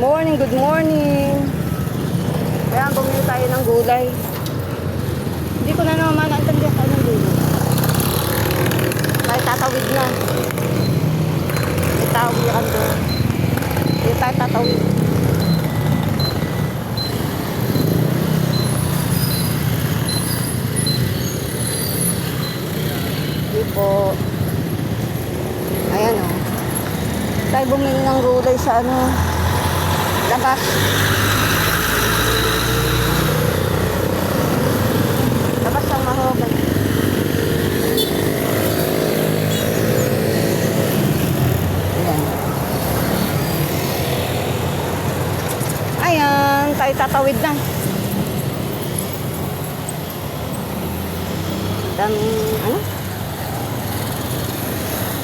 morning, good morning. Ayan, bumili tayo ng gulay. Hindi ko na naman naintindihan ka ng gulay. Tayo tatawid na. Itawid yan doon. Hindi tayo tatawid. Hindi po. Ayan o. Tayo bumili ng gulay sa labas. Labas ang mahogan. Ayan. Ayan, tayo tatawid na.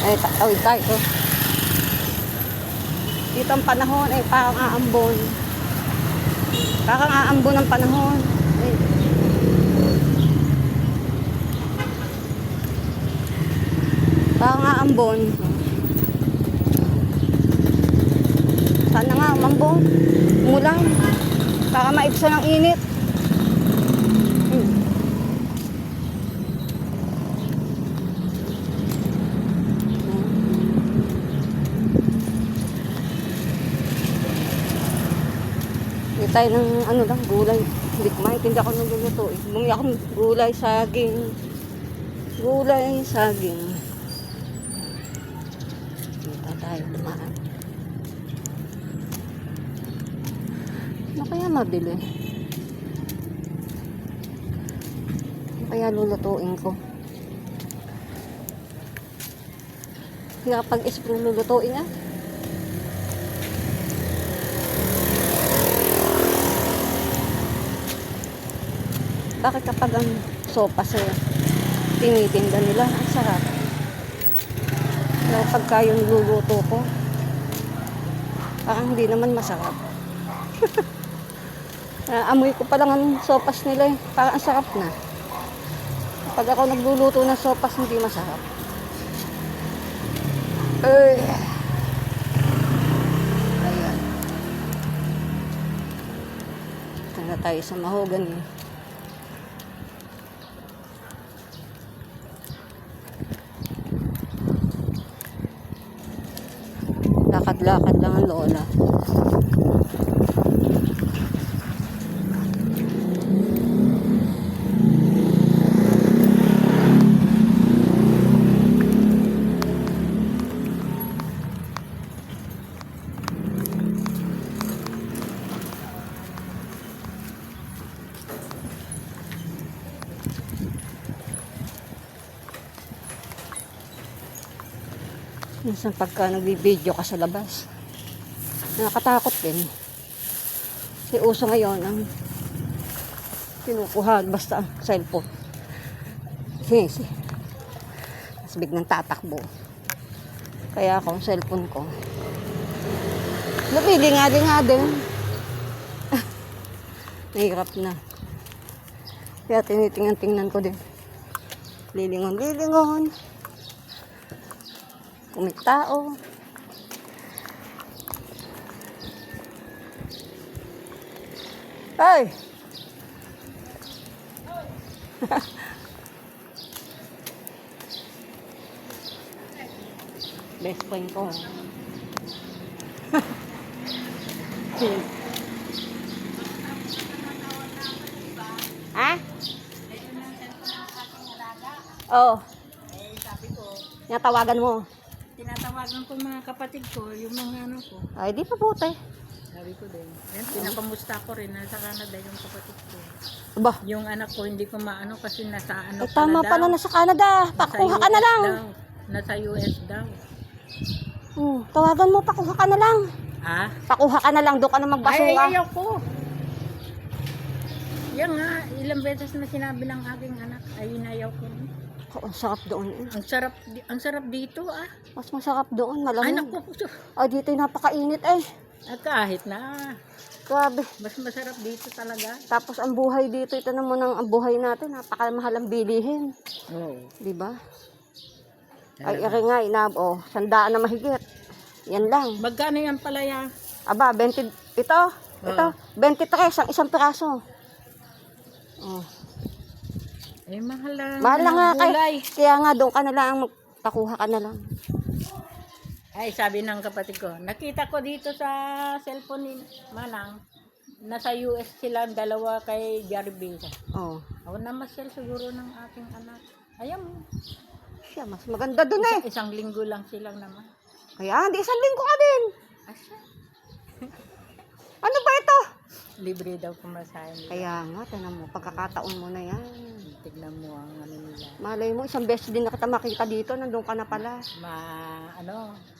Ay, tatawid tayo. Dito ang panahon ay parang aambon. Parang aambon ang panahon. Ay. Parang aambon. Sana nga umambon. Umulan. Para maibsan ang init. Hindi tayo ng gulay. Hindi ko maintindihan ako ng luluto eh. Bumili akong gulay, saging. Gulay, saging. Dito tayo dumaan. Ano kaya mabili? Ano kaya lulutuin ko? Hindi kapag isprong lulutuin ah. Bakit kapag ang sopas tinitinda nila, ang sarap. Pero pagka yung luluto ko, parang hindi naman masarap. Amoy ko pa lang ang sopas nila eh. Parang ang sarap na. Pag ako nagluluto ng sopas, hindi masarap. Ayan. Ito na tayo sa mahogan eh. Lakad-lakad lang ang lola. Minsan pagka nagbibideo ka sa labas, nakakatakot din. Kasi uso ngayon ang kinukuha basta ang cellphone. Tapos biglang tatakbo. Kaya ako, ang cellphone ko, napilingali-nga din. Nahirap na. Kaya tinitingnan-tingnan ko din. Lilingon-lilingon. Kung may tao. Ay! Best friend ko. Ha? Oh. Sabi ko, Natawagan mo. tinatawagan ko mga kapatid ko, yung mga ano ko. Ay, di pa puti. Sabi ko din. Yan, pinapamusta ko rin. Nasa Canada yung kapatid ko. Aba, Yung anak ko, hindi ko maano kasi nasa ano ay tama daw. pala nasa Canada. Pakuha ka na lang. Nasa US daw. Tawagan mo, pakuha ka na lang. Ah? Pakuha ka na lang, doon ka na magbasura. Ay, ayaw ko. Yan nga, ilang beses na sinabi ng aking anak, ay inayaw ko. Ang sarap doon. Ang sarap dito ah. Mas masarap doon, Ay, malamig. naku. Ay, dito napakainit eh. At kahit na, Grabe. mas masarap dito talaga. Tapos ang buhay dito, ito naman ang buhay natin, napakamahal ang bilihin. Oo. Di ba? Ay, ere nga, 100 na mahigit. Yan lang. Magkano yan palaya? Aba, 20, ito, 23, ang isang piraso. Oh. Eh, mahal lang. Mahal na nga gulay. kaya nga doon ka na lang, magpakuha ka na lang. Ay, sabi ng kapatid ko, nakita ko dito sa cellphone ni Manang, nasa US sila dalawa kay Jarvin. Oh. Ako na masyal siguro ng aking anak. Ayaw mo. Siya, mas maganda doon eh. Isang linggo lang silang naman. Kaya, hindi, isang linggo ka din. Asya. Ano ba ito? Libre daw pumasahin nila. Kaya nga, tinan mo, pagkakataon mo na yan. Tignan mo ang ano nila. Malay mo, isang beses din na kita makita dito, nandun ka na pala.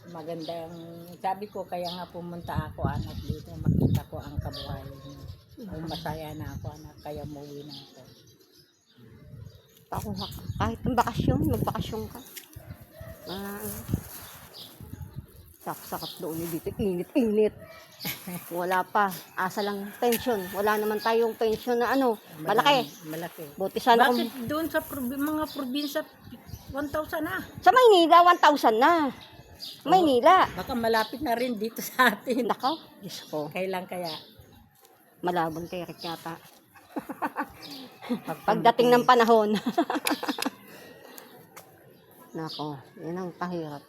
Magandang, sabi ko, kaya nga pumunta ako anak dito, makita ko ang kabuhayan niya. Kung masaya na ako anak, kaya muwi na ako. Pakuha ka. Kahit yung bakasyon, magbakasyon ka. Sakap doon dito, init-init. Wala pa, asa lang pension. Wala naman tayong pension na ano, malaki. Malaki. Buti sana kung... Bakit doon sa mga probinsya, 1,000 na? Sa Maynila, 1,000 na. Maynila. Baka malapit na rin dito sa atin. Nakaw, Diyos ko. Kailan kaya? Malabon kay Rick yata. Pagdating ng panahon. Nako, yun ang kahirap.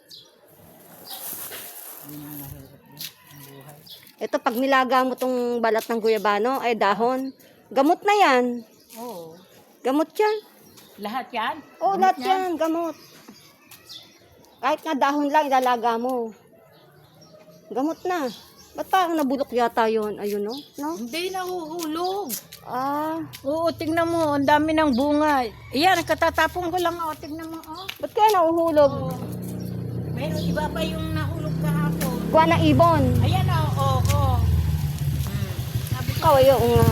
Yun ang mahirap na, ang buhay. Ito, pag nilaga mo tong balat ng guyabano, ay dahon, gamot na yan. Oo. Gamot yan. Lahat yan? Oo, Gamot lahat yan, gamot. Kahit nga dahon lang, ilalaga mo. Gamot na. Ba't parang nabulok yata yun? Ayun, no? No? Hindi nahuhulog. Ah, Oo, tingnan mo, ang dami ng bunga. Iyan, katatapon ko lang. O, tingnan mo. Oh. ba't kaya nahuhulog? Oo. Mayroon iba pa yung nahulog kahapon. Kuha ng ibon. Ayan o, oo. Sabi ko, Ikaw, ayun nga.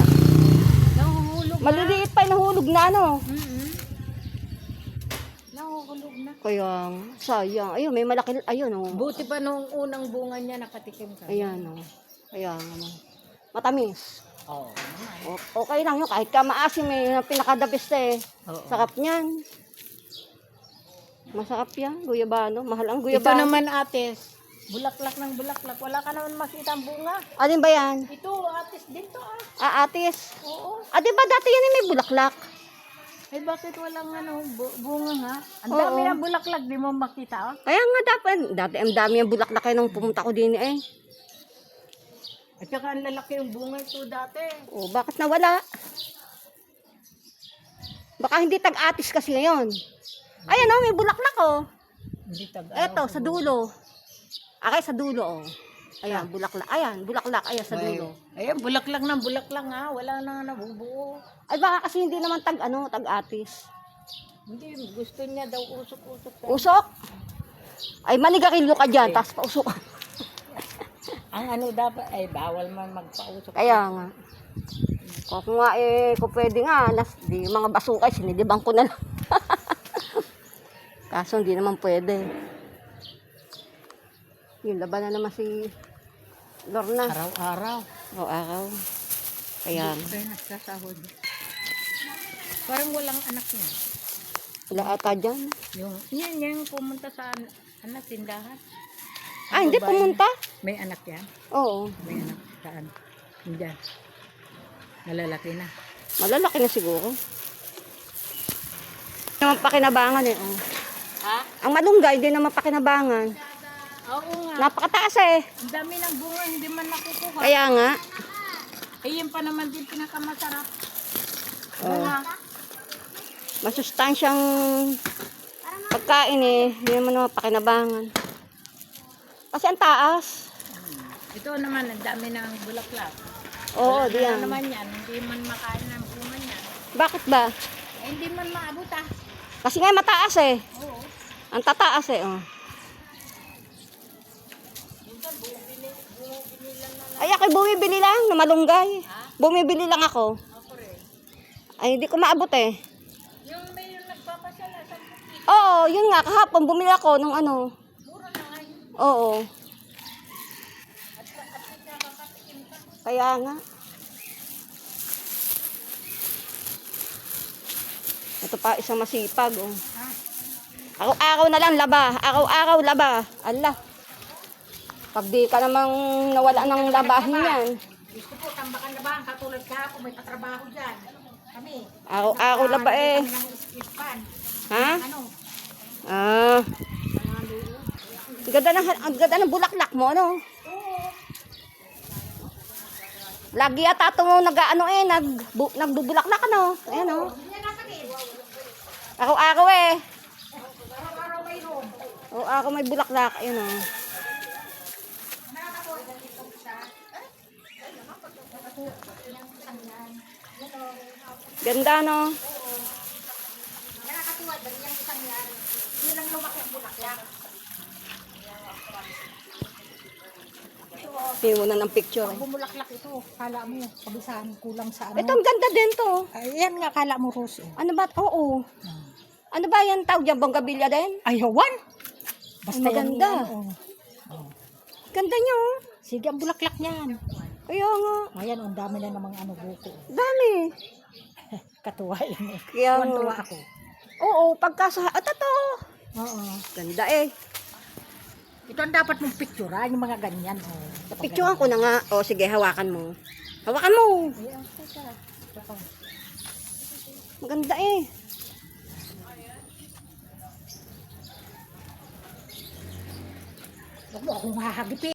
nahuhulog na. Maliliit pa yung nahulog na, no? Nahuhulog na. Kaya, sayang. Ayun, may malaki, ayun, oh. Buti pa nung unang bunga niya nakatikim ka. Ayan, oh. Kaya, ano. Matamis. Oo. Okay lang yun, kahit ka maasim eh, pinakadabis eh. Oo. Sarap niyan. Masarap yan, guyabano. Mahal ang Ito guyabano. naman ates. Bulaklak ng bulaklak. Wala ka naman makita ang bunga. Alin ba yan? Ito, ates din to ah. Atis. Oo. Di ba dati yan may bulaklak? Eh bakit walang bunga nga? Ang Oo. dami ng bulaklak, di mo makita ah. Kaya nga dati ang dami yung bulaklak eh nung pumunta ko din eh. At saka ang lalaki yung bunga ito dati. O, bakit nawala? Baka hindi tag-atis kasi ngayon. Ayan oh, may bulaklak oh. Hindi Eto, sa dulo. Akay sa dulo oh. Ayan, bulaklak. Ayan, bulaklak. Ayan, sa dulo. Ayan, bulaklak ng bulaklak nga. Wala na nabubuo. Ay, baka kasi hindi naman tag-atis. Hindi, gusto niya daw usok-usok. Usok? Ay, manigarilyo ka dyan, tapos pausok. Ang ano dapat, ay bawal man magpausok. Kaya nga. Kung nga kung pwede nga, di mga basukay, sinidibang ko na lang. Kaso hindi naman pwede. Yung laban na naman si Lorna. Araw-araw. O araw. Kaya nga. Kaya nagsasahod. Parang walang anak niya. Wala ata dyan. Yung pumunta sa tindahan. Ah, hindi Babae. pumunta? May anak yan? Oo. May anak. Saan? Hindi. Nalalaki na. Malalaki na siguro. Hindi naman pakinabangan eh. Oh. Ha? Ang malunggay, hindi naman pakinabangan. Oo nga. Napakataas eh. Ang dami ng bunga, hindi man nakukuha. Kaya nga. Eh, yun pa naman din pinakamasarap. Oh. Bunga. Masustansyang pagkain eh. Hindi naman pakinabangan. Kasi ang taas. Ito naman, ang dami ng bulaklak. Oo, Wala diyan. na naman yan. Hindi man makain ng bunga niyan. Bakit ba? Eh, hindi man maabot ah. Kasi nga mataas eh. Oo. Ang tataas eh. Oh. Minsan, bumibili lang na Ay, ako'y bumibili lang na malunggay. Ha? Bumibili lang ako. ako rin. Ay, hindi ko maabot eh. Yung may nagpapasyala sa bukit, Oo, yun nga. Kahapon bumili ako ng ano. mura na nga yun. Oo. At nakakatikim ka. Kaya nga. Ito pa isang masipag. Oh. Ha? Araw-araw na lang laba. Araw-araw laba. Allah. Pag di ka namang nawala ng labahin yan. Gusto po, tambakan na ba? Katulad ka ako, may patrabaho dyan. Kami. Ako laba eh. Kami ng split pan. Ha? Ano? Ah. Ang ganda ng bulaklak mo, ano? Lagi yata ito nag-ano eh, nagbubulaklak, ano? Ayan, oh. Ako eh. Araw-araw mayroon. O, ako may bulaklak, ayan, oh. Ganda, no? Nakakatuwa, dali yung isang yan. Hindi lang lumaki ang bulaklak. Tingin mo na ng picture. Eh. Bumulaklak ito. Kala mo, kabisahan, kulang sa ano. Ito, ang ganda din to. Ayan nga, kala mo, Rose. Ano ba? Oo. Ano ba yan tawag dyan? Bonggabilya din? Ayawan! Basta Ay, maganda. Yan, oh. Ganda nyo. Sige, ang bulaklak niyan. Kaya nga. Ayan, ang dami na namang ano buko. Dami. Katuwa yun eh. Kaya nga. Tuwa ako. Oo, pagkasa... Ito to. Oo. Ganda eh. Ito ang dapat mong picturean, yung mga ganyan. Oh. Picturean ko na nga. O, sige, hawakan mo. Hawakan mo. Ayan, teka. Ito. Maganda eh. Huwag mo akong hahagipin.